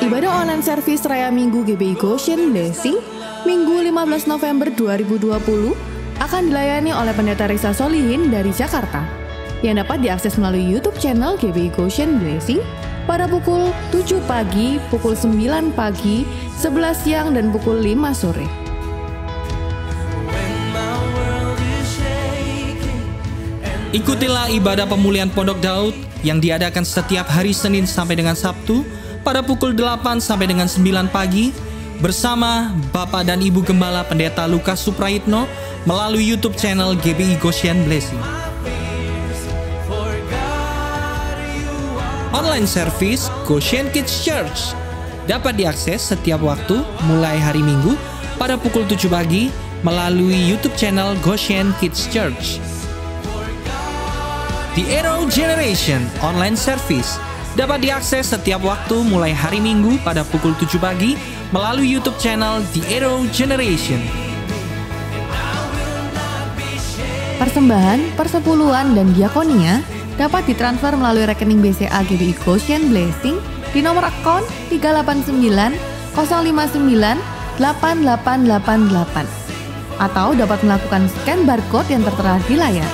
Ibadah online service Raya Minggu GBI Goshen Blessing Minggu 15 November 2020 akan dilayani oleh Pendeta Risa Solihin dari Jakarta yang dapat diakses melalui YouTube channel GBI Goshen Blessing pada pukul 7 pagi, pukul 9 pagi, 11 siang, dan pukul 5 sore. Ikutilah ibadah pemulihan Pondok Daud yang diadakan setiap hari Senin sampai dengan Sabtu pada pukul 8 sampai dengan 9 pagi bersama Bapak dan Ibu Gembala Pendeta Lukas Suprayitno melalui YouTube channel GBI Goshen Blessing. Online service Goshen Kids Church dapat diakses setiap waktu mulai hari Minggu pada pukul 7 pagi melalui YouTube channel Goshen Kids Church. The Arrow Generation Online Service dapat diakses setiap waktu mulai hari Minggu pada pukul 7 pagi melalui YouTube channel The Arrow Generation. Persembahan, persepuluhan, dan diakonia dapat ditransfer melalui rekening BCA GBI Goshen Blessing di nomor akun 389 059 8888 atau dapat melakukan scan barcode yang tertera di layar.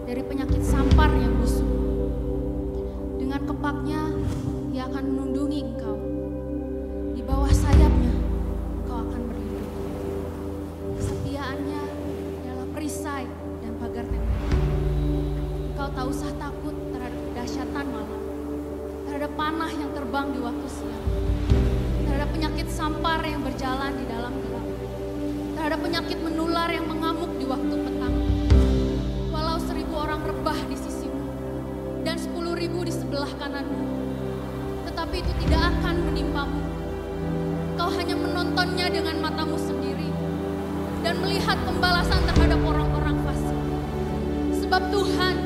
Dari penyakit sampar yang busuk. Dengan kepaknya, ia akan melindungi engkau. Di bawah sayapnya, engkau akan berlindung. Kesetiaannya adalah perisai dan pagar tembok. Engkau tak usah takut terhadap kedahsyatan malam, terhadap panah yang terbang di waktu siang, terhadap penyakit sampar yang berjalan di dalam gelap, terhadap penyakit menular yang mengamuk di waktu petang. Walau 1000 orang rebah di sisimu dan 10.000 di sebelah kananmu, tetapi itu tidak akan menimpamu. Kau hanya menontonnya dengan matamu sendiri dan melihat pembalasan terhadap orang-orang fasik. Sebab Tuhan,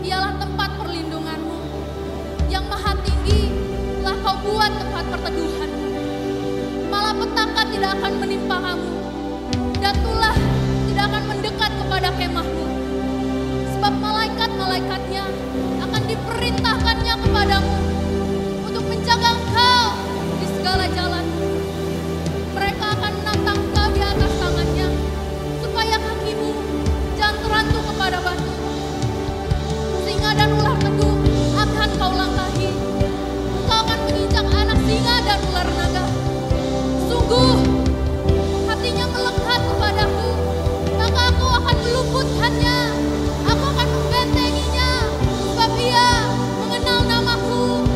Dialah tempat perlindunganmu, yang maha tinggi telah kau buat tempat perteduhanmu. Malapetaka tidak akan menimpa kamu, dan tulah tidak akan mendekat kepada kemahmu. Sebab malaikat-malaikatnya akan diperintahkannya kepadamu untuk menjaga engkau di segala jalan. Mereka akan menantang engkau di atas tangannya, supaya kakimu jangan terantuk kepada batu. Singa dan ular teduh akan kau langkahi. Engkau akan menginjak anak singa dan ular naga. Sungguh, hatinya melekat kepadaku, maka aku akan meluputkannya. Aku akan membentenginya, sebab ia mengenal namaku.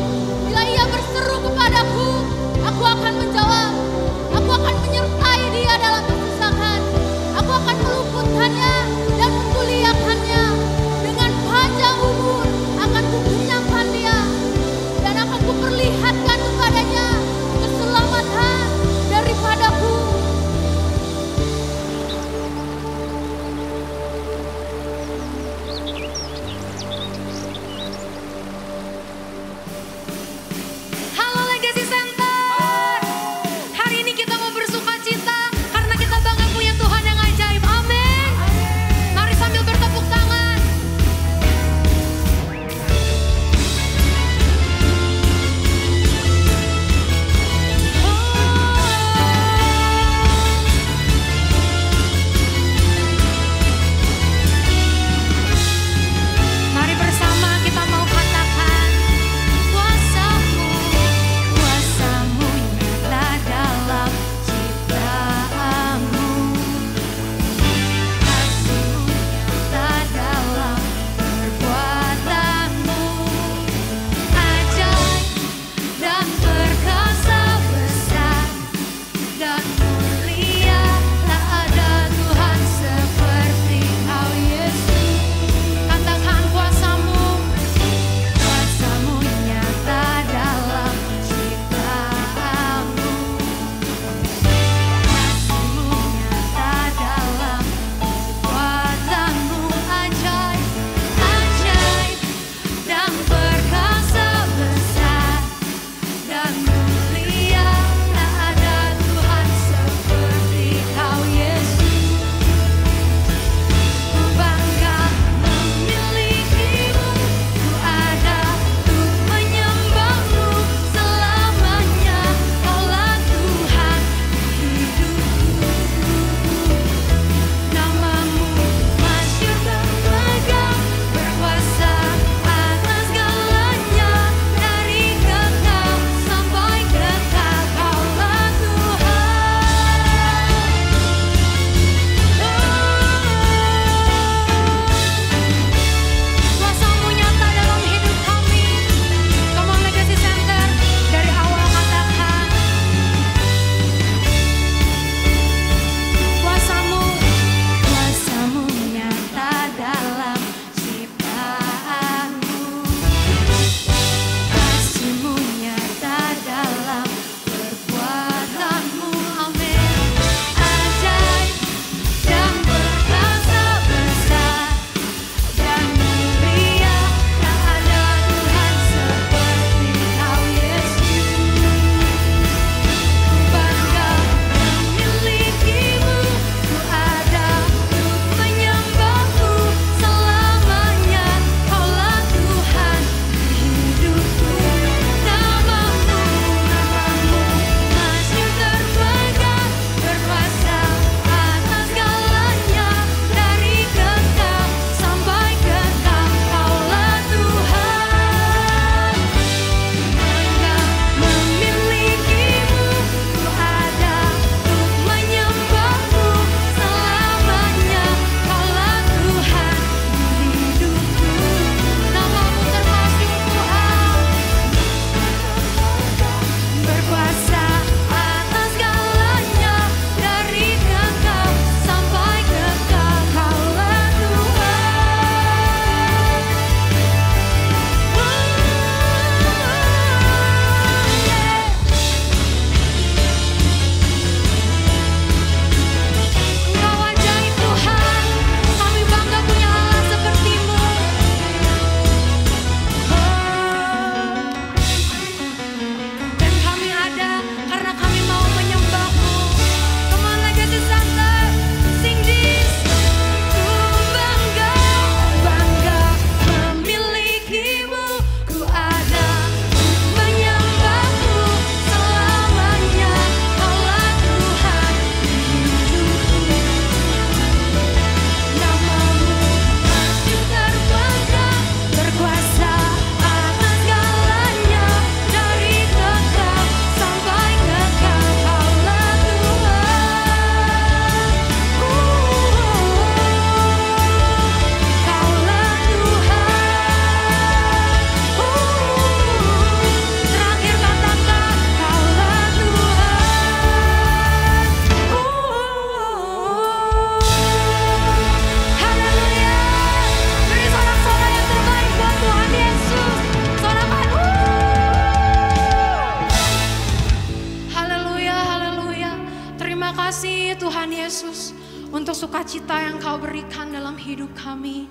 sukacita yang Kau berikan dalam hidup kami.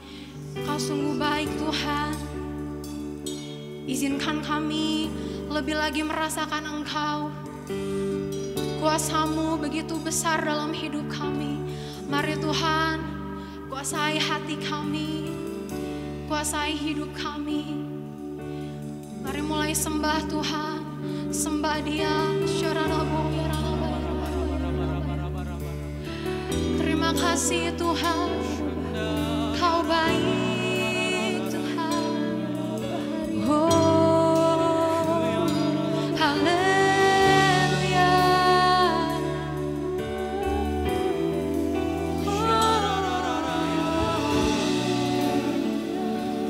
Kau sungguh baik Tuhan. Izinkan kami lebih lagi merasakan Engkau. Kuasa-Mu begitu besar dalam hidup kami. Mari Tuhan, kuasai hati kami, kuasai hidup kami. Mari mulai sembah Tuhan, sembah Dia. Terima kasih Tuhan, Kau baik Tuhan. Oh, haleluya.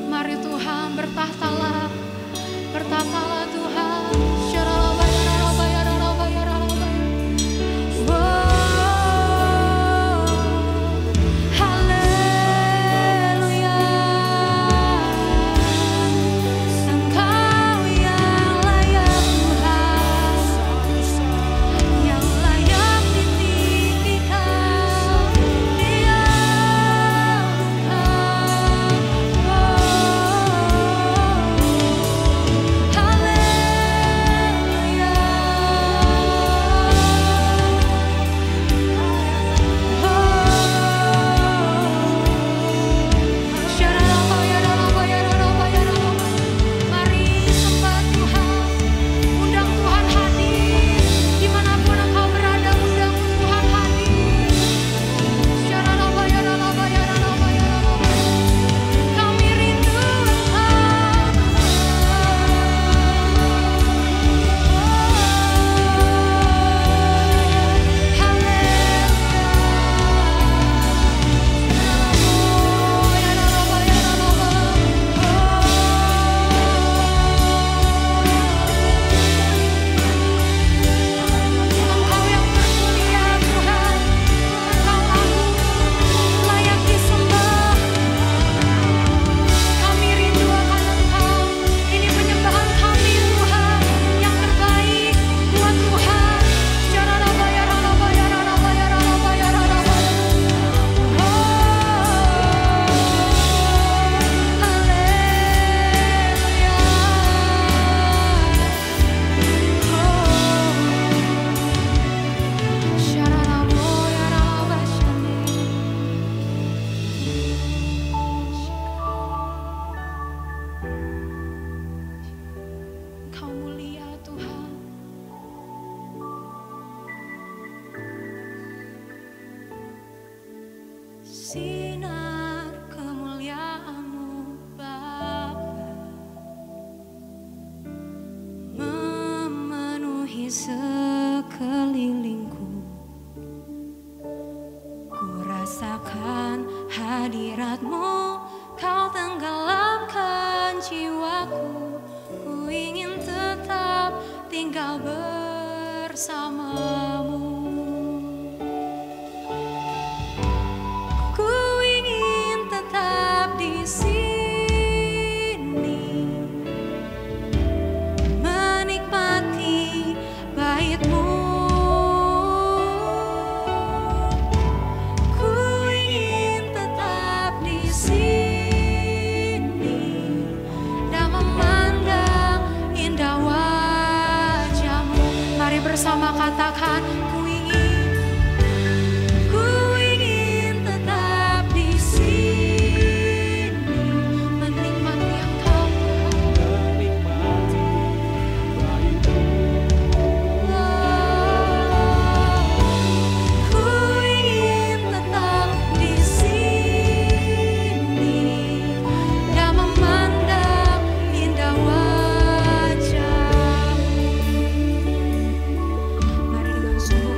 Mari Tuhan, bertahtalah Tuhan. Sinar kemuliaan-Mu Bapa memenuhi sekelilingku. Ku rasakan hadirat-Mu, Kau tenggelamkan jiwaku. Ku ingin tetap tinggal bersama-Mu. Bersama katakan, ku ingin tetap di sini, menikmati Engkau Tuhan, ku ingin tetap di sini dan memandang indah wajah-Mu. Mari dengan sungguh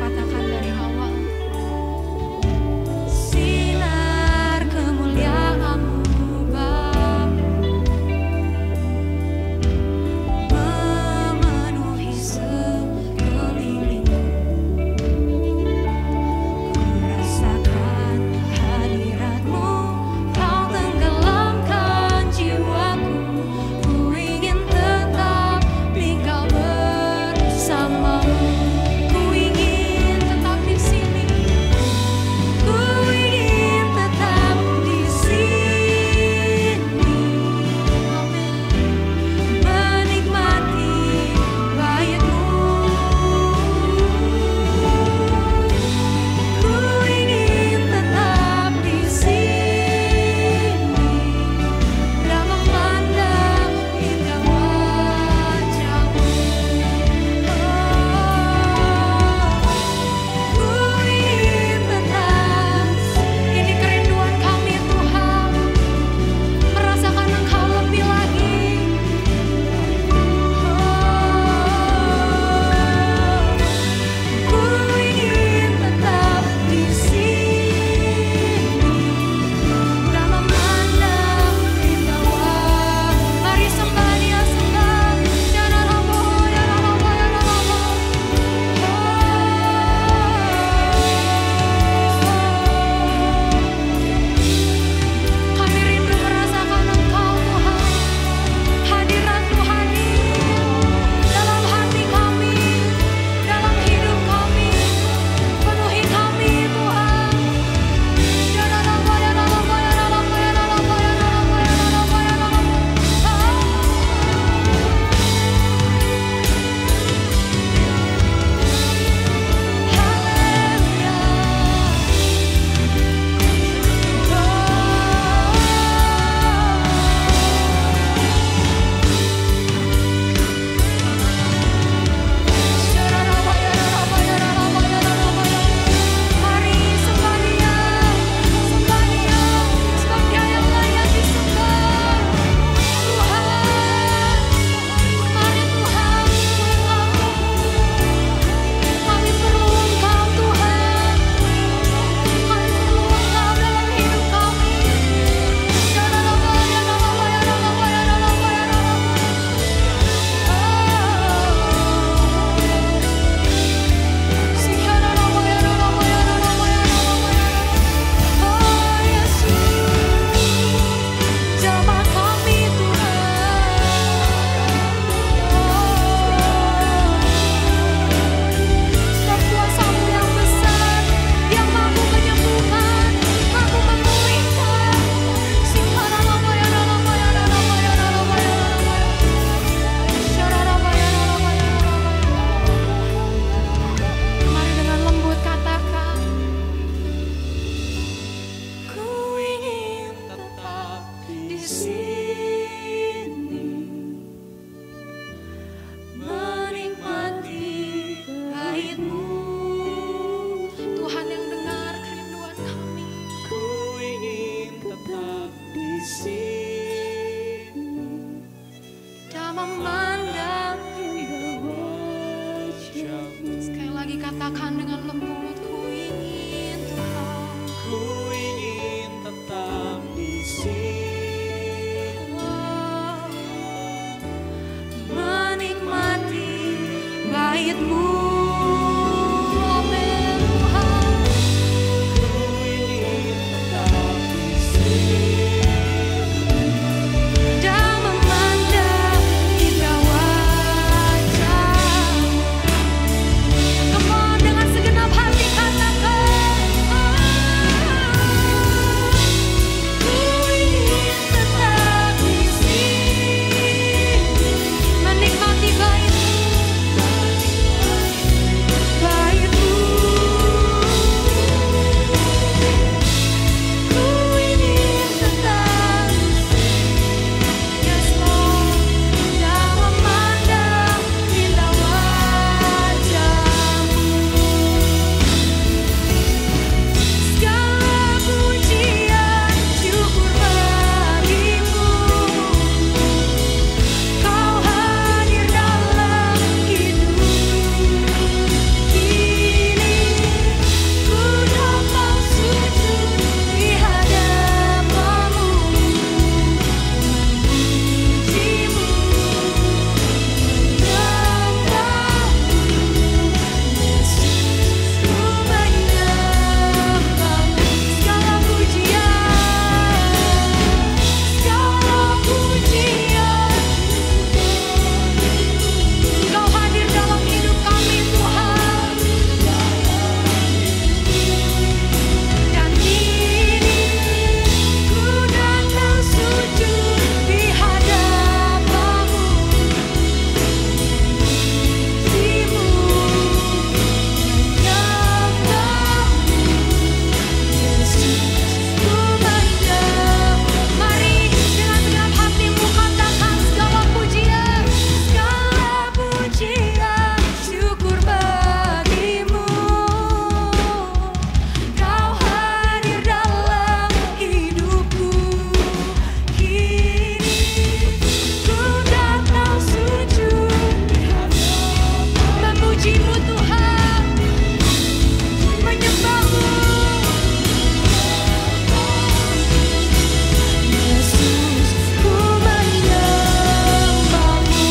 Katakan dengan lembut, ku ingin Tuhan. Ku ingin tetap di sini, menikmati bait-Mu. Amin Tuhan. ku ingin tetap di sini, Dan memandang indah wajah-Mu. Come on, dengan segenap hati katakan, ku ingin tetap di sini, menikmati bait-Mu, bait-Mu. Ku ingin tetap di sini, yes Lord, dan memandang indah wajah-Mu. Segala pujian syukur bagi-Mu, Kau hadir dalam hidup ini. Ku datang sujud di hadapan-Mu, memuji-Mu, menyembah-Mu, Yesus, ku menyembah-Mu. Segala pujian, Kau hadir dalam hidup kami Tuhan. Dan kini ku datang sujud di hadapan-Mu, memuji-Mu, menyembah-Mu, Yesus, ku menyembah. Mari dengan segenap hatimu katakan segala pujian syukur bagi-Mu. Kau hadir dalam hidupku. Kini ku datang sujud memuji-Mu Tuhan, menyembah-Mu. Yesus, ku menyembah-Mu.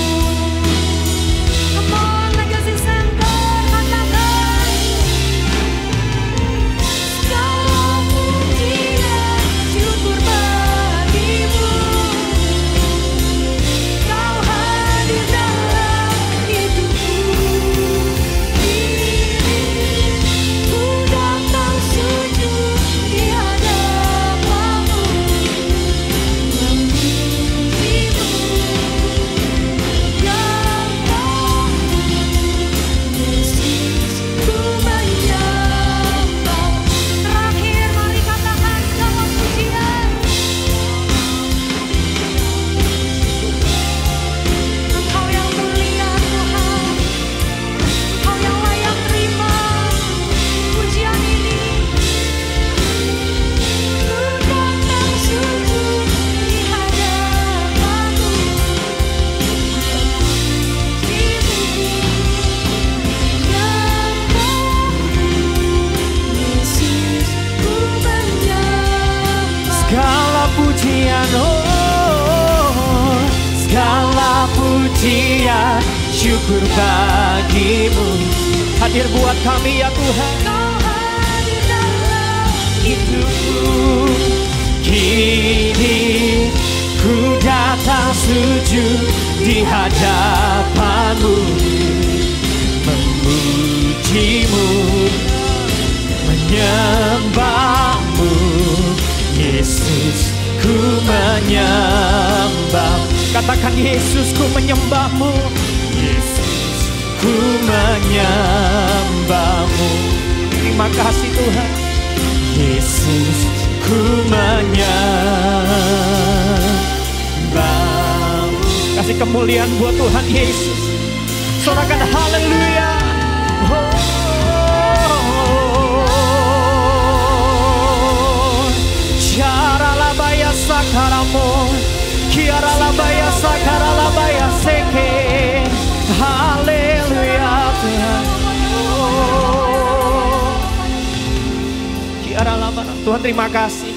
Come on, Legacy Center, katakan segala pujian syukur bagi-Mu. Kau hadir dalam hidupku. Kini ku datang sujud di hadapan-Mu, memuji-Mu, menyembah-Mu. Yesus, ku menyembah. Terakhir, mari katakan segala pujian. Engkau yang mulia Tuhan, Engkau yang layak terima pujian ini. Ku datang sujud di hadapan-Mu, memuji-Mu, menyembah-Mu. Yesus, ku menyembah. segala pujian, segala pujian syukur bagi-Mu. Hadir buat kami ya Tuhan, Kau hadir dalam hidupku. Kini ku datang sujud di hadapan-Mu, memuji-Mu, menyembah-Mu. Yesus, ku menyembah. Katakan Yesus, ku menyembah-Mu. Yesus, ku menyembah-Mu. Terima kasih Tuhan. Yesus, ku menyembah. kemuliaan buat Tuhan Yesus. Sorakan haleluya. Syaralabaya sakaramo, kiaralabaya sakaralabaya seke. Haleluya Tuhan. Tuhan terima kasih.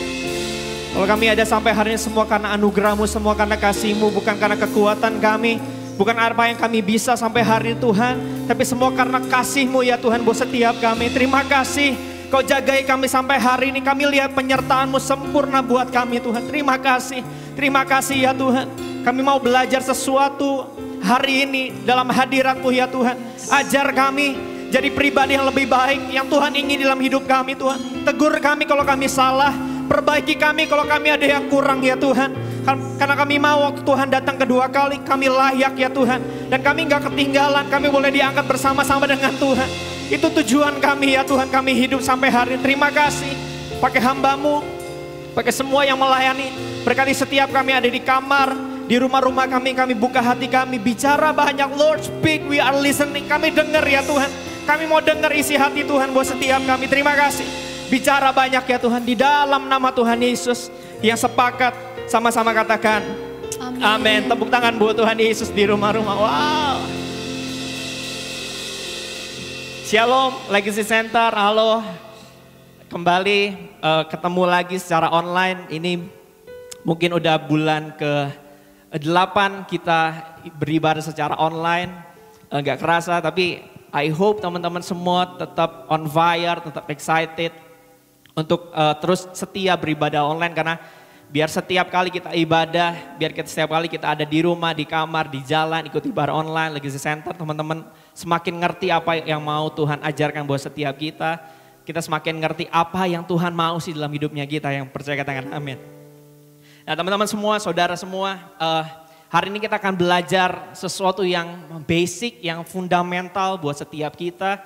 Kalau kami ada sampai hari ini semua karena anugerah-Mu, semua karena kasih-Mu, bukan karena kekuatan kami, bukan apa yang kami bisa sampai hari ini Tuhan, tapi semua karena kasih-Mu ya Tuhan buat setiap kami. Terima kasih Kau jagai kami sampai hari ini, kami lihat penyertaan-Mu sempurna buat kami Tuhan. Terima kasih ya Tuhan. Kami mau belajar sesuatu hari ini dalam hadirat-Mu ya Tuhan. Ajar kami jadi pribadi yang lebih baik yang Tuhan ingin dalam hidup kami Tuhan. Tegur kami kalau kami salah, perbaiki kami kalau kami ada yang kurang ya Tuhan. Karena kami mau waktu Tuhan datang kedua kali, kami layak ya Tuhan. Dan kami gak ketinggalan, kami boleh diangkat bersama-sama dengan Tuhan. Itu tujuan kami ya Tuhan, kami hidup sampai hari ini. Terima kasih, pakai hamba-Mu, pakai semua yang melayani. Berkati setiap kami ada di kamar, di rumah-rumah kami buka hati kami. Bicara banyak, Lord speak, we are listening. Kami dengar ya Tuhan. Kami mau dengar isi hati Tuhan buat setiap kami. Terima kasih. Bicara banyak ya Tuhan. Di dalam nama Tuhan Yesus. Yang sepakat sama-sama katakan. Amin. Tepuk tangan buat Tuhan Yesus di rumah-rumah. Wow. Shalom Legacy Center. Halo. Kembali ketemu lagi secara online. Ini mungkin udah bulan ke-8 kita beribadah secara online. Gak kerasa tapi I hope teman-teman semua tetap on fire, tetap excited untuk terus setia beribadah online, karena biar setiap kali kita ibadah, biar setiap kali kita ada di rumah, di kamar, di jalan, ikut ibadah online, Legacy Center, teman-teman semakin ngerti apa yang mau Tuhan ajarkan buat setiap kita. Kita semakin ngerti apa yang Tuhan mau sih dalam hidupnya kita, yang percaya katakan amin. Nah teman-teman semua, saudara semua, hari ini kita akan belajar sesuatu yang basic, yang fundamental buat setiap kita.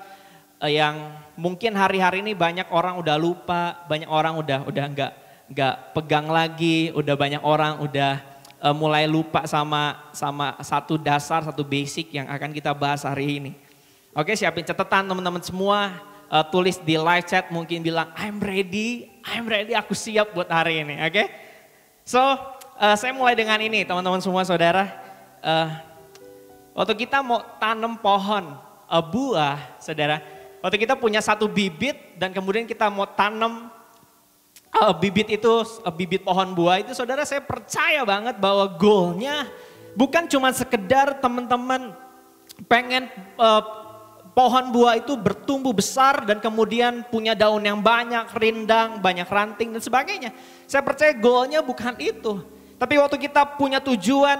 Yang mungkin hari-hari ini banyak orang udah lupa, banyak orang udah nggak pegang lagi, udah banyak orang udah mulai lupa sama satu dasar, satu basic yang akan kita bahas hari ini. Oke, siapin catatan teman-teman semua, tulis di live chat, mungkin bilang I'm ready, aku siap buat hari ini. Oke, so saya mulai dengan ini teman-teman semua saudara. Waktu kita mau tanam pohon buah saudara, waktu kita punya satu bibit dan kemudian kita mau tanam bibit itu, bibit pohon buah itu saudara, saya percaya banget bahwa goalnya bukan cuma sekedar teman-teman pengen pohon buah itu bertumbuh besar dan kemudian punya daun yang banyak, rindang, banyak ranting dan sebagainya. Saya percaya goalnya bukan itu. Tapi waktu kita punya tujuan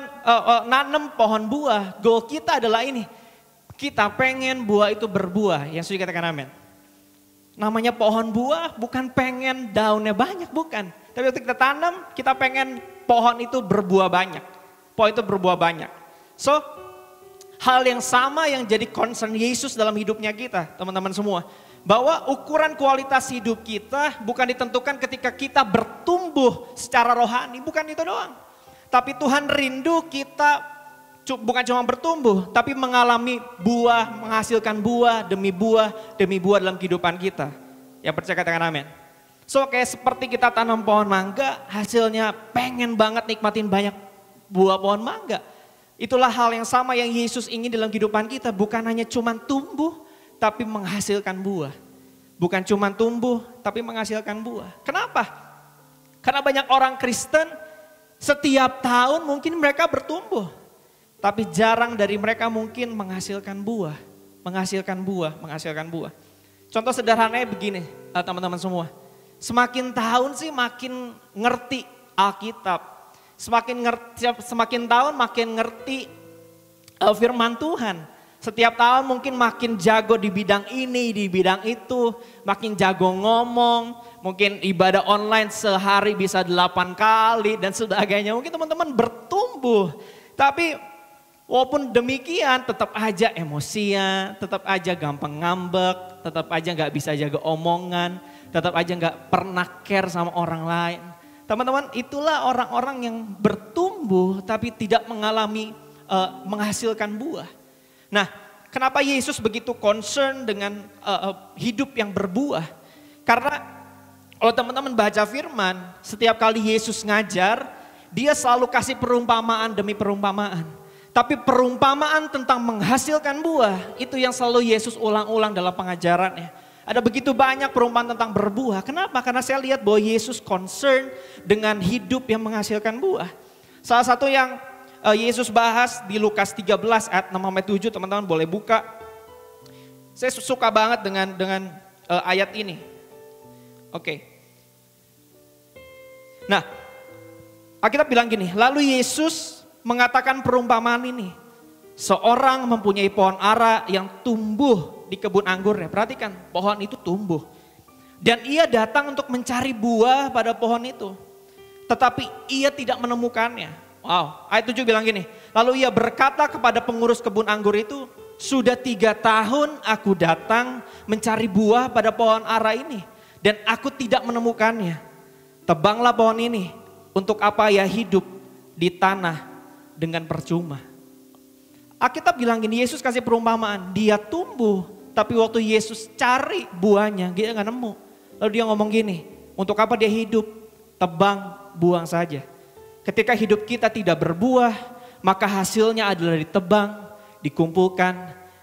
nanam pohon buah, goal kita adalah ini. Kita pengen buah itu berbuah, yang sudah katakan amin. Namanya pohon buah bukan pengen daunnya banyak, bukan. Tapi waktu kita tanam, kita pengen pohon itu berbuah banyak. Pohon itu berbuah banyak. So, hal yang sama yang jadi concern Yesus dalam hidupnya kita, teman-teman semua. Bahwa ukuran kualitas hidup kita bukan ditentukan ketika kita bertumbuh secara rohani, bukan itu doang. Tapi Tuhan rindu kita bukan cuma bertumbuh, tapi mengalami buah, menghasilkan buah demi buah dalam kehidupan kita. Yang percaya katakan amin. So kayak seperti kita tanam pohon mangga, hasilnya pengen banget nikmatin banyak buah pohon mangga. Itulah hal yang sama yang Yesus ingin dalam kehidupan kita, bukan hanya cuma tumbuh, tapi menghasilkan buah. Bukan cuma tumbuh, tapi menghasilkan buah. Kenapa? Karena banyak orang Kristen setiap tahun mungkin mereka bertumbuh. Tapi jarang dari mereka mungkin menghasilkan buah. Menghasilkan buah. Contoh sederhananya begini teman-teman semua. Semakin tahun sih makin ngerti Alkitab. Semakin tahun makin ngerti firman Tuhan. Setiap tahun mungkin makin jago di bidang ini, di bidang itu. Makin jago ngomong. Mungkin ibadah online sehari bisa 8 kali dan sebagainya. Mungkin teman-teman bertumbuh. Tapi walaupun demikian tetap aja emosian, tetap aja gampang ngambek, tetap aja gak bisa jaga omongan, tetap aja gak pernah care sama orang lain. Teman-teman, itulah orang-orang yang bertumbuh tapi tidak mengalami menghasilkan buah. Nah, kenapa Yesus begitu concern dengan hidup yang berbuah? Karena kalau teman-teman baca firman, setiap kali Yesus ngajar, dia selalu kasih perumpamaan demi perumpamaan. Tapi perumpamaan tentang menghasilkan buah, itu yang selalu Yesus ulang-ulang dalam pengajarannya. Ada begitu banyak perumpamaan tentang berbuah. Kenapa? Karena saya lihat bahwa Yesus concern dengan hidup yang menghasilkan buah. Salah satu yang Yesus bahas di Lukas 13 ayat 6-7, teman-teman boleh buka. Saya suka banget dengan ayat ini. Oke. Nah, Alkitab bilang gini, lalu Yesus mengatakan perumpamaan ini. Seorang mempunyai pohon ara yang tumbuh di kebun anggurnya. Perhatikan, pohon itu tumbuh. Dan ia datang untuk mencari buah pada pohon itu. Tetapi ia tidak menemukannya. Wow, ayat 7 bilang gini. Lalu ia berkata kepada pengurus kebun anggur itu, sudah 3 tahun aku datang mencari buah pada pohon ara ini. Dan aku tidak menemukannya. Tebanglah pohon ini. Untuk apa ia hidup di tanah dengan percuma. Alkitab bilang gini, Yesus kasih perumpamaan. Dia tumbuh, tapi waktu Yesus cari buahnya, dia gak nemu. Lalu dia ngomong gini, untuk apa dia hidup? Tebang, buang saja. Ketika hidup kita tidak berbuah, maka hasilnya adalah ditebang, dikumpulkan,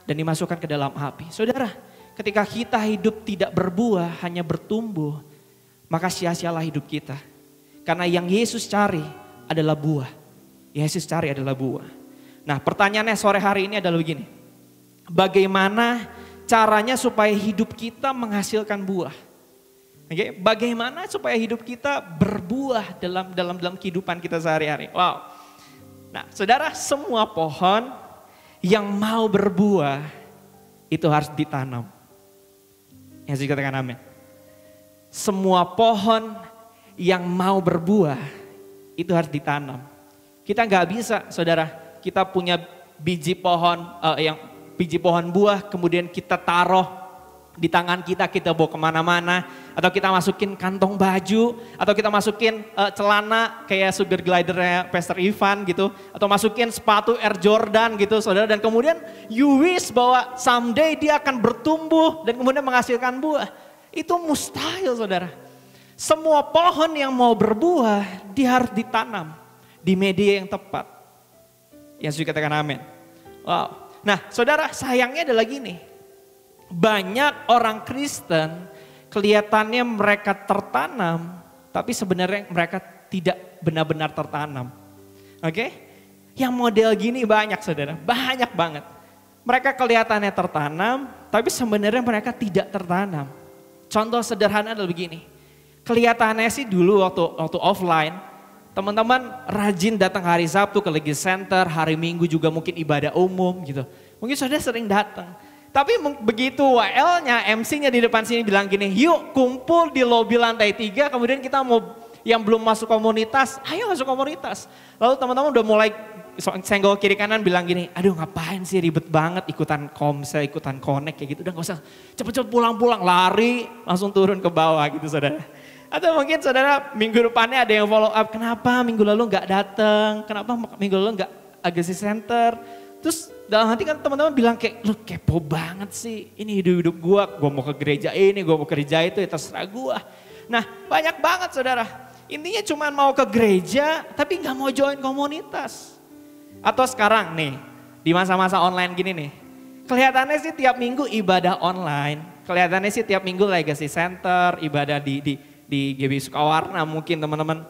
dan dimasukkan ke dalam api. Saudara, ketika kita hidup tidak berbuah, hanya bertumbuh, maka sia-sialah hidup kita. Karena yang Yesus cari adalah buah. Yesus cari adalah buah. Nah, pertanyaannya sore hari ini adalah begini. Bagaimana caranya supaya hidup kita menghasilkan buah? Oke, bagaimana supaya hidup kita berbuah dalam kehidupan kita sehari-hari? Wow. Nah, saudara, semua pohon yang mau berbuah itu harus ditanam. Yesus katakan amin. Semua pohon yang mau berbuah itu harus ditanam. Kita nggak bisa, saudara, kita punya biji pohon biji pohon buah, kemudian kita taruh di tangan kita bawa kemana-mana, atau kita masukin kantong baju, atau kita masukin celana kayak sugar glidernya Pastor Ivan gitu, atau masukin sepatu Air Jordan gitu, saudara, dan kemudian you wish bahwa someday dia akan bertumbuh dan kemudian menghasilkan buah. Itu mustahil, saudara. Semua pohon yang mau berbuah, dia harus ditanam di media yang tepat. Yang sudah katakan amin. Wow. Nah, saudara, sayangnya adalah gini. Banyak orang Kristen kelihatannya mereka tertanam, tapi sebenarnya mereka tidak benar-benar tertanam. Oke? Yang model gini banyak, saudara. Banyak banget. Mereka kelihatannya tertanam, tapi sebenarnya mereka tidak tertanam. Contoh sederhana adalah begini. Kelihatannya sih dulu waktu offline, teman-teman rajin datang hari Sabtu ke Legacy Center, hari Minggu juga mungkin ibadah umum gitu. Mungkin saudara sering datang. Tapi begitu WL-nya, MC-nya di depan sini bilang gini, yuk kumpul di lobi lantai 3, kemudian kita mau yang belum masuk komunitas, ayo masuk komunitas. Lalu teman-teman udah mulai senggol kiri kanan bilang gini, aduh ngapain sih ribet banget ikutan komsel, ikutan connect kayak gitu. Udah gak usah cepet-cepet pulang-pulang, lari langsung turun ke bawah gitu, saudara. Atau mungkin saudara minggu depannya ada yang follow up, kenapa minggu lalu gak datang, kenapa minggu lalu gak Legacy Center. Terus dalam hati kan teman-teman bilang kayak, lu kepo banget sih, ini hidup-hidup gua mau ke gereja ini, gua mau ke gereja itu, ya terserah gua. Nah banyak banget, saudara, intinya cuma mau ke gereja tapi gak mau join komunitas. Atau sekarang nih, di masa-masa online gini nih, kelihatannya sih tiap minggu ibadah online, kelihatannya sih tiap minggu Legacy Center, ibadah di GBI Sukawarna mungkin teman-teman,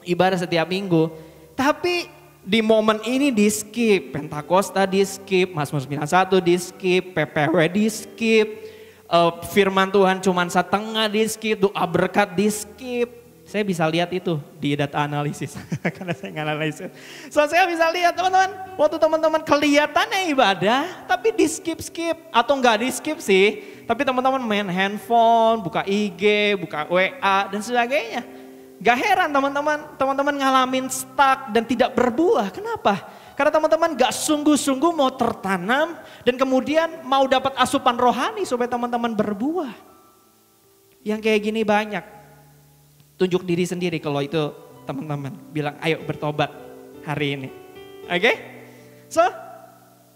ibadah setiap minggu. Tapi di momen ini di skip, Pentakosta di skip, Mazmur 91 di skip, PPW di skip, firman Tuhan cuman setengah di skip, doa berkat di skip. Saya bisa lihat itu di data analisis, karena saya nganalisis. So saya bisa lihat teman-teman, waktu teman-teman kelihatannya ibadah, tapi di skip-skip, atau enggak di skip sih, tapi teman-teman main handphone, buka IG, buka WA, dan sebagainya. Gak heran teman-teman ngalamin stuck dan tidak berbuah. Kenapa? Karena teman-teman gak sungguh-sungguh mau tertanam dan kemudian mau dapat asupan rohani supaya teman-teman berbuah. Yang kayak gini banyak. Tunjuk diri sendiri kalau itu teman-teman bilang ayo bertobat hari ini. Oke? So,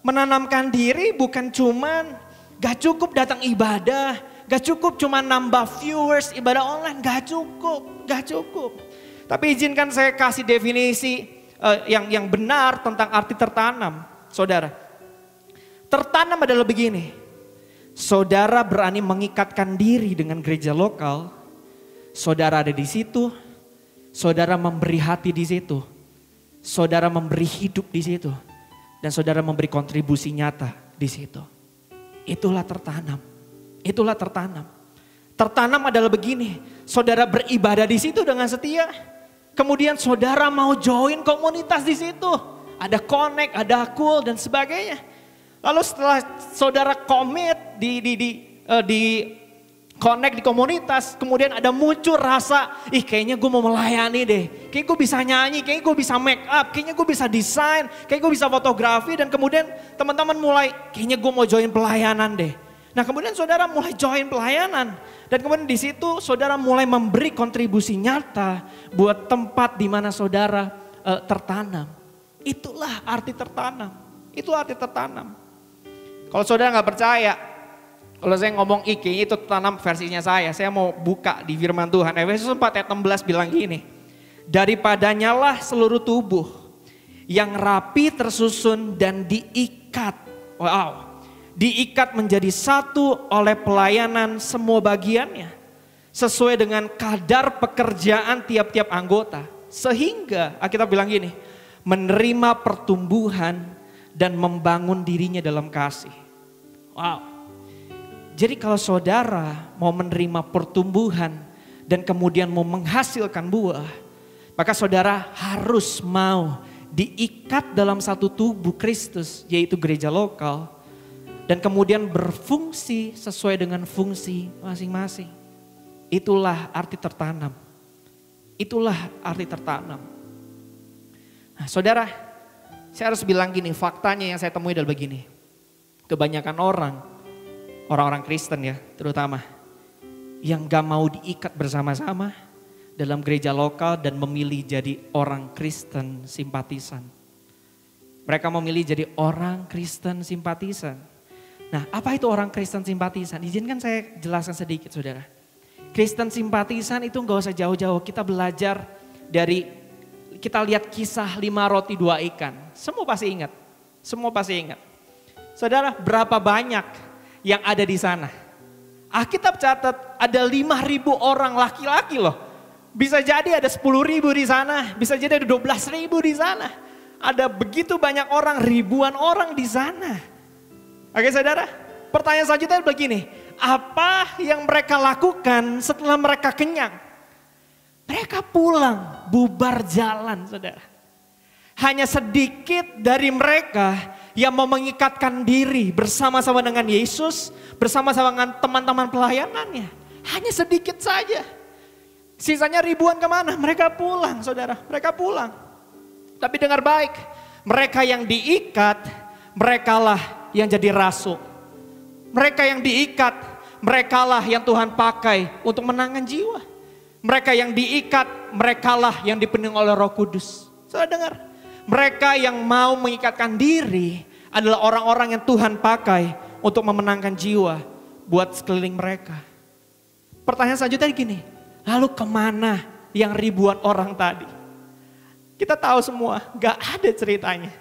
menanamkan diri bukan cuman gak cukup datang ibadah, gak cukup cuman nambah viewers ibadah online, gak cukup. Tapi izinkan saya kasih definisi yang benar tentang arti tertanam, saudara. Tertanam adalah begini, saudara berani mengikatkan diri dengan gereja lokal, saudara ada di situ, saudara memberi hati di situ, saudara memberi hidup di situ, dan saudara memberi kontribusi nyata di situ. Itulah tertanam. Itulah tertanam. Tertanam adalah begini, saudara beribadah di situ dengan setia, kemudian saudara mau join komunitas di situ, ada connect, ada cool dan sebagainya. Lalu setelah saudara komit di connect di komunitas, kemudian ada muncul rasa, kayaknya gue mau melayani deh. Kayaknya gue bisa nyanyi, kayaknya gue bisa make up, kayaknya gue bisa desain, kayaknya gue bisa fotografi. Dan kemudian teman-teman mulai, kayaknya gue mau join pelayanan deh. Nah kemudian saudara mulai join pelayanan. Dan kemudian di situ saudara mulai memberi kontribusi nyata buat tempat di mana saudara tertanam. Itulah arti tertanam. Itulah arti tertanam. Kalau saudara gak percaya, kalau saya ngomong kayaknya itu tanam versinya saya mau buka di firman Tuhan. Efesus 4 ayat 16 bilang gini, daripadanya lah seluruh tubuh yang rapi tersusun dan diikat. Wow, diikat menjadi satu oleh pelayanan semua bagiannya. Sesuai dengan kadar pekerjaan tiap-tiap anggota. Sehingga, kita bilang gini, menerima pertumbuhan dan membangun dirinya dalam kasih. Wow. Jadi kalau saudara mau menerima pertumbuhan dan kemudian mau menghasilkan buah, maka saudara harus mau diikat dalam satu tubuh Kristus, yaitu gereja lokal, dan kemudian berfungsi sesuai dengan fungsi masing-masing. Itulah arti tertanam. Itulah arti tertanam. Nah, saudara, saya harus bilang gini, faktanya yang saya temui adalah begini. Kebanyakan orang-orang Kristen ya terutama, yang gak mau diikat bersama-sama dalam gereja lokal dan memilih jadi orang Kristen simpatisan. Mereka memilih jadi orang Kristen simpatisan. Nah, apa itu orang Kristen simpatisan? Izinkan saya jelaskan sedikit saudara. Kristen simpatisan itu gak usah jauh-jauh, kita belajar dari, kita lihat kisah 5 roti 2 ikan. Semua pasti ingat, Saudara, berapa banyak yang ada di sana? Alkitab catat ada 5.000 orang laki-laki loh. Bisa jadi ada 10.000 di sana, bisa jadi ada 12.000 di sana. Ada begitu banyak orang, ribuan orang di sana. Oke saudara, pertanyaan selanjutnya begini, apa yang mereka lakukan setelah mereka kenyang? Mereka pulang, bubar jalan saudara. Hanya sedikit dari mereka yang mau mengikatkan diri bersama-sama dengan Yesus, bersama-sama dengan teman-teman pelayanannya. Hanya sedikit saja. Sisanya ribuan kemana? Mereka pulang saudara, mereka pulang. Tapi dengar baik, mereka yang diikat, merekalah yang jadi rasul. Mereka yang diikat, merekalah yang Tuhan pakai untuk menangkan jiwa. Mereka yang diikat, merekalah yang dipenuhi oleh Roh Kudus. Saudara dengar? Mereka yang mau mengikatkan diri adalah orang-orang yang Tuhan pakai untuk memenangkan jiwa buat sekeliling mereka. Pertanyaan selanjutnya gini, lalu kemana yang ribuan orang tadi? Kita tahu semua, gak ada ceritanya.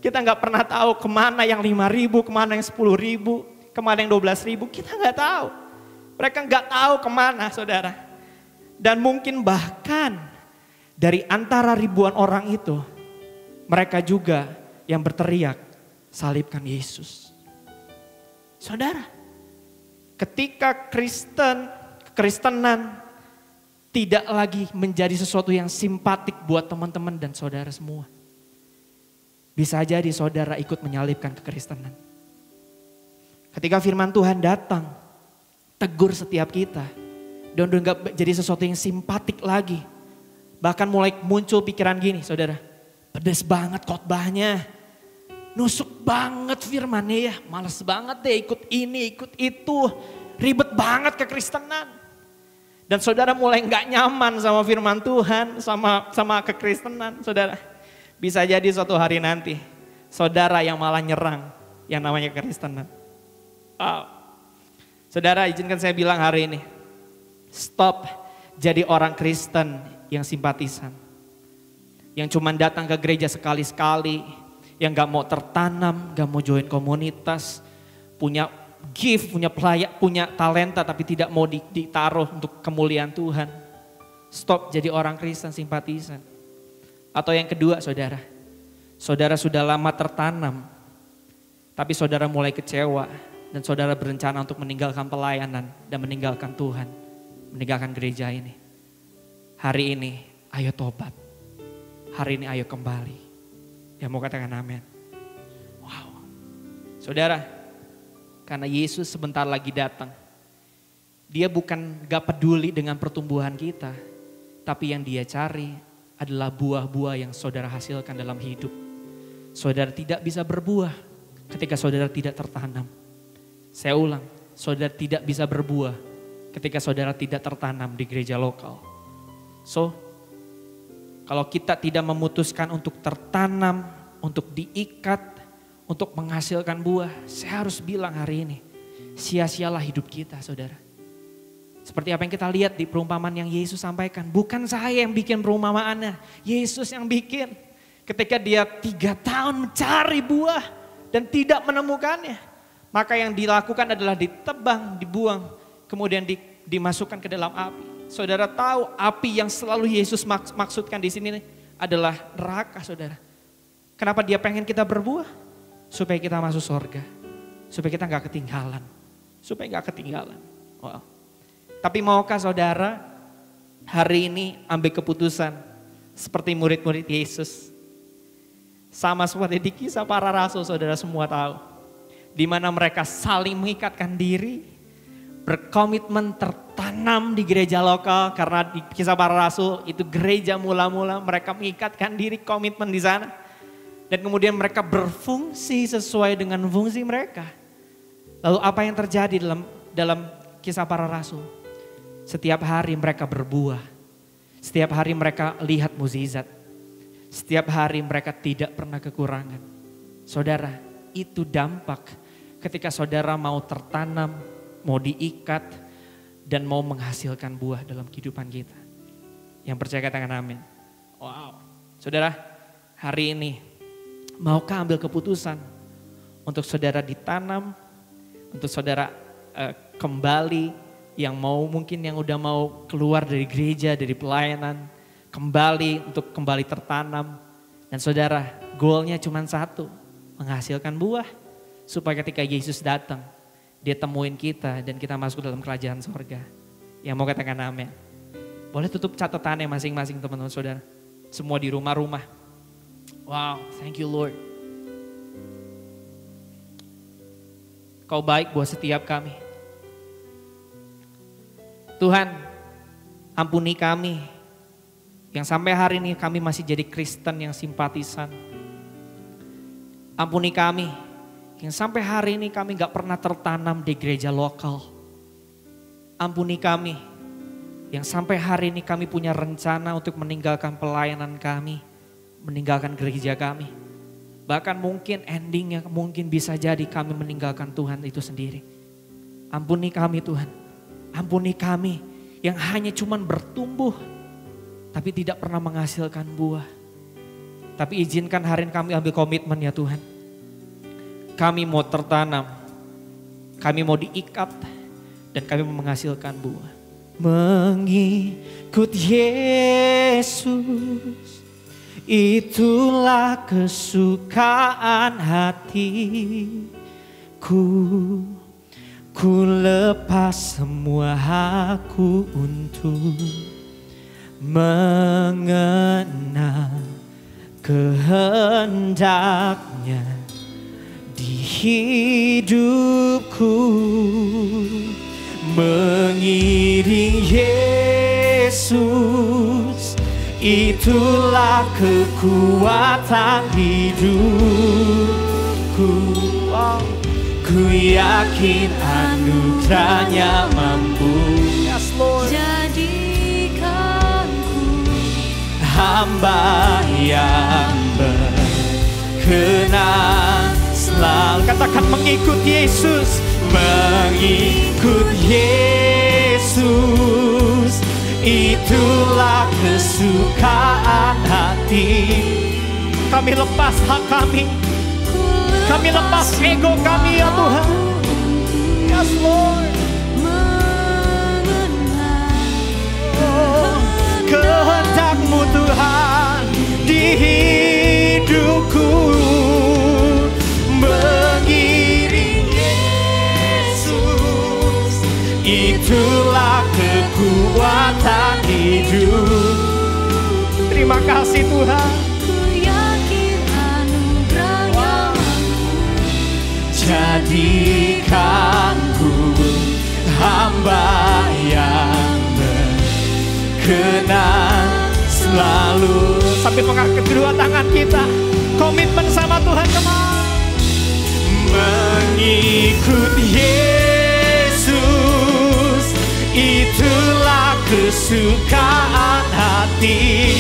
Kita gak pernah tahu kemana yang 5.000, kemana yang 10.000, kemana yang 12.000, kita gak tahu. Mereka gak tahu kemana saudara. Dan mungkin bahkan dari antara ribuan orang itu, mereka juga yang berteriak, salibkan Yesus. Saudara, ketika kekristenan tidak lagi menjadi sesuatu yang simpatik buat teman-teman dan saudara semua. Bisa jadi saudara ikut menyalibkan kekristenan. Ketika firman Tuhan datang, tegur setiap kita. Dan udah gak jadi sesuatu yang simpatik lagi. Bahkan mulai muncul pikiran gini saudara. Pedes banget khotbahnya, nusuk banget firmannya ya, males banget deh ikut ini, ikut itu, ribet banget kekristenan. Dan saudara mulai gak nyaman sama firman Tuhan, sama kekristenan saudara. Bisa jadi suatu hari nanti, saudara yang malah nyerang yang namanya kekristenan. Wow. Saudara, izinkan saya bilang hari ini, stop jadi orang Kristen yang simpatisan. Yang cuma datang ke gereja sekali-sekali, yang gak mau tertanam, gak mau join komunitas, punya gift, punya talenta tapi tidak mau ditaruh untuk kemuliaan Tuhan. Stop jadi orang Kristen simpatisan. Atau yang kedua saudara, saudara sudah lama tertanam, tapi saudara mulai kecewa dan saudara berencana untuk meninggalkan pelayanan dan meninggalkan Tuhan, meninggalkan gereja ini. Hari ini ayo tobat, hari ini ayo kembali. Yang mau katakan amin. Wow. Saudara, karena Yesus sebentar lagi datang, dia bukan gak peduli dengan pertumbuhan kita, tapi yang dia cari adalah buah-buah yang saudara hasilkan dalam hidup. Saudara tidak bisa berbuah ketika saudara tidak tertanam. Saya ulang, saudara tidak bisa berbuah ketika saudara tidak tertanam di gereja lokal. So, kalau kita tidak memutuskan untuk tertanam, untuk diikat, untuk menghasilkan buah, saya harus bilang hari ini, sia-sialah hidup kita saudara. Seperti apa yang kita lihat di perumpamaan yang Yesus sampaikan. Bukan saya yang bikin perumpamaannya, Yesus yang bikin. Ketika dia 3 tahun mencari buah dan tidak menemukannya. Maka yang dilakukan adalah ditebang, dibuang, kemudian dimasukkan ke dalam api. Saudara tahu api yang selalu Yesus maksudkan di sini adalah neraka saudara. Kenapa dia pengen kita berbuah? Supaya kita masuk surga. Supaya kita gak ketinggalan. Wow. Tapi maukah saudara hari ini ambil keputusan seperti murid-murid Yesus? Sama seperti di Kisah Para Rasul, saudara semua tahu. Di mana mereka saling mengikatkan diri, berkomitmen tertanam di gereja lokal. Karena di Kisah Para Rasul itu gereja mula-mula, mereka mengikatkan diri, komitmen di sana. Dan kemudian mereka berfungsi sesuai dengan fungsi mereka. Lalu apa yang terjadi dalam Kisah Para Rasul? Setiap hari mereka berbuah. Setiap hari mereka lihat mukjizat. Setiap hari mereka tidak pernah kekurangan. Saudara, itu dampak ketika saudara mau tertanam, mau diikat, dan mau menghasilkan buah dalam kehidupan kita. Yang percaya katakan amin. Wow. Saudara, hari ini maukah ambil keputusan untuk saudara ditanam, untuk saudara kembali, yang mau mungkin yang udah mau keluar dari gereja, dari pelayanan, kembali untuk kembali tertanam. Dan saudara, goalnya cuma satu, menghasilkan buah. Supaya ketika Yesus datang, dia temuin kita dan kita masuk dalam kerajaan sorga. Yang mau katakan amin. Boleh tutup catatannya masing-masing teman-teman saudara. Semua di rumah-rumah. Wow, thank you Lord. Kau baik buat setiap kami. Tuhan, ampuni kami yang sampai hari ini kami masih jadi Kristen yang simpatisan. Ampuni kami yang sampai hari ini kami gak pernah tertanam di gereja lokal. Ampuni kami yang sampai hari ini kami punya rencana untuk meninggalkan pelayanan kami, meninggalkan gereja kami. Bahkan mungkin endingnya mungkin bisa jadi kami meninggalkan Tuhan itu sendiri. Ampuni kami Tuhan. Ampuni kami yang hanya cuman bertumbuh tapi tidak pernah menghasilkan buah. Tapi izinkan hari ini kami ambil komitmen ya Tuhan. Kami mau tertanam, kami mau diikat dan kami mau menghasilkan buah. Mengikut Yesus, itulah kesukaan hatiku. Ku lepas semua hakku untuk mengenal kehendaknya di hidupku. Mengiring Yesus, itulah kekuatan hidupku. Ku yakin anugerahnya mampu jadikanku hamba yang berkenan Katakan mengikut Yesus. Mengikut Yesus, itulah kesukaan hati. Kami lepas hak kami. Kami lepas ego kami ya Tuhan. Yes Lord. Oh, kehendak-Mu Tuhan di hidupku. Mengiring Yesus, itulah kekuatan hidup. Terima kasih Tuhan. Ku yakin anugerah-Nya Jadikanku hamba yang berkenan selalu. Sambil mengangkat kedua tangan kita, komitmen sama Tuhan. Mengikut Yesus, itulah kesukaan hati.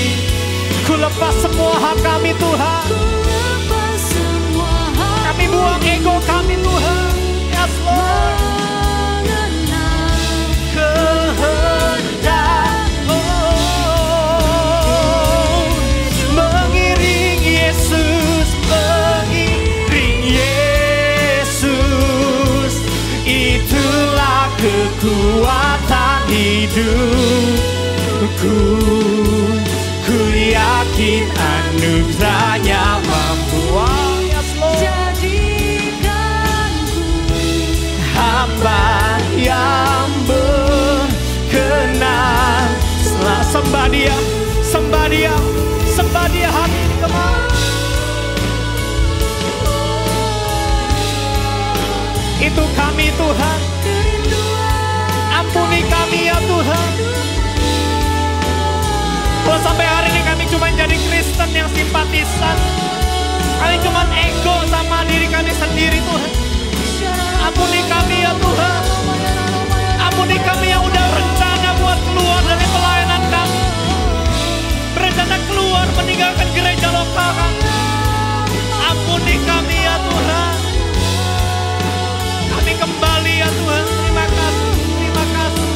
Ku lepas semua hak kami Tuhan. Kami buang ego kami Tuhan. Yes Lord. Kehendak mengiring Yesus, mengiring Yesus, itulah kekuatan hidupku. Ku yakin anugerah-Nya mampu. Yes Lord. Jadikanku hamba yang berkenan. Sembah Dia, sembah Dia, sembah Dia hari ini kemana. Itu kami Tuhan. Ampuni kami ya Tuhan. Kalau sampai hari ini kami cuma jadi Kristen yang simpatisan, kami cuma ego sama diri kami sendiri Tuhan. Ampuni kami ya Tuhan. Ampuni kami yang udah rencana buat keluar dari pelayanan kami, berencana keluar meninggalkan gereja lokal kami. Ampuni kami ya Tuhan. Kami kembali ya Tuhan. Terima kasih, terima kasih.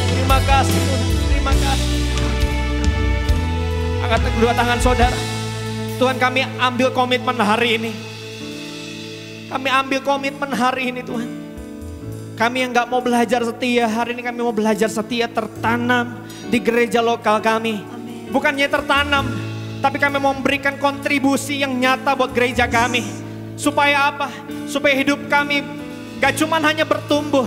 Terima kasih Tuhan, terima kasih. Angkat kedua tangan saudara. Tuhan, kami ambil komitmen hari ini. Kami ambil komitmen hari ini Tuhan. Kami yang gak mau belajar setia, hari ini kami mau belajar setia tertanam di gereja lokal kami. Bukannya tertanam, tapi kami mau memberikan kontribusi yang nyata buat gereja kami. Supaya apa? Supaya hidup kami gak cuma hanya bertumbuh,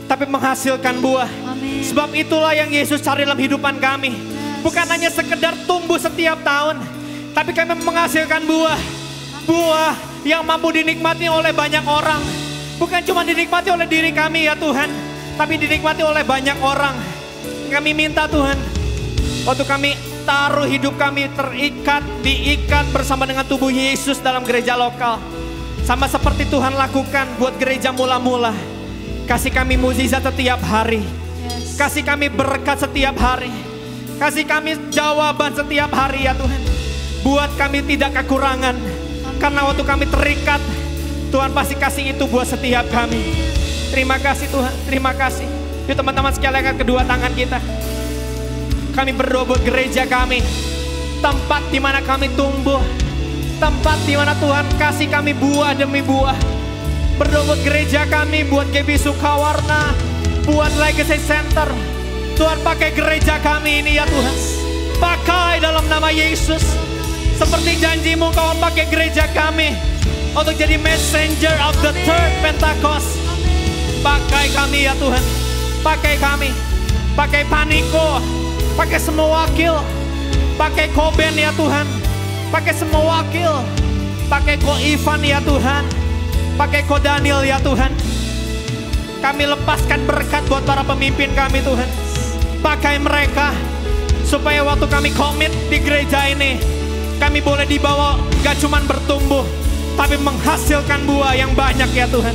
tapi menghasilkan buah. Amin. Sebab itulah yang Yesus cari dalam hidupan kami. Bukan hanya sekedar tumbuh setiap tahun, tapi kami menghasilkan buah. Buah yang mampu dinikmati oleh banyak orang. Bukan cuma dinikmati oleh diri kami ya Tuhan, tapi dinikmati oleh banyak orang. Kami minta Tuhan, waktu kami taruh hidup kami diikat bersama dengan tubuh Yesus dalam gereja lokal. Sama seperti Tuhan lakukan buat gereja mula-mula. Kasih kami mukjizat setiap hari. Kasih kami berkat setiap hari. Kasih kami jawaban setiap hari ya Tuhan. Buat kami tidak kekurangan. Karena waktu kami terikat, Tuhan pasti kasih itu buat setiap kami. Terima kasih Tuhan, terima kasih. Yuk teman-teman sekalian, angkat kedua tangan kita. Kami berdoa buat gereja kami. Tempat di mana kami tumbuh. Tempat di mana Tuhan kasih kami buah demi buah. Berdoa buat gereja kami, buat GB Sukawarna, buat Legacy Center. Tuhan pakai gereja kami ini ya Tuhan. Pakai dalam nama Yesus. Seperti janjimu Kau pakai gereja kami untuk jadi messenger of the third Pentecost. Pakai kami ya Tuhan. Pakai kami. Pakai Paniko. Pakai semua wakil. Pakai Koben ya Tuhan. Pakai semua wakil. Pakai Ko Ivan ya Tuhan. Pakai Ko Daniel ya Tuhan. Kami lepaskan berkat buat para pemimpin kami Tuhan. Pakai mereka supaya waktu kami komit di gereja ini, kami boleh dibawa gak cuman bertumbuh, tapi menghasilkan buah yang banyak ya Tuhan.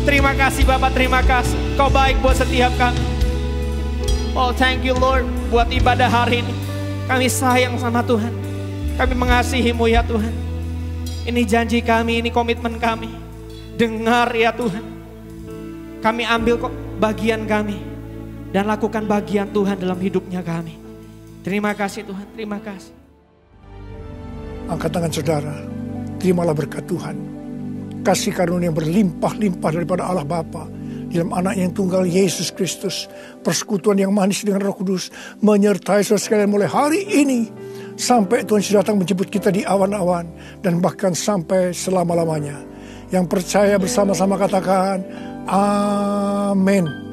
Terima kasih Bapak, terima kasih. Kau baik buat setiap kami. Oh thank you Lord buat ibadah hari ini. Kami sayang sama Tuhan. Kami mengasihi-Mu ya Tuhan. Ini janji kami, ini komitmen kami. Dengar ya Tuhan. Kami ambil kok bagian kami. Dan lakukan bagian Tuhan dalam hidupnya kami. Terima kasih Tuhan, terima kasih. Angkat tangan saudara, terimalah berkat Tuhan. Kasih karunia yang berlimpah-limpah daripada Allah Bapa dalam anak yang tunggal Yesus Kristus. Persekutuan yang manis dengan Roh Kudus menyertai saudara sekalian mulai hari ini sampai Tuhan sudah datang menjemput kita di awan-awan dan bahkan sampai selama-lamanya. Yang percaya bersama-sama katakan amin.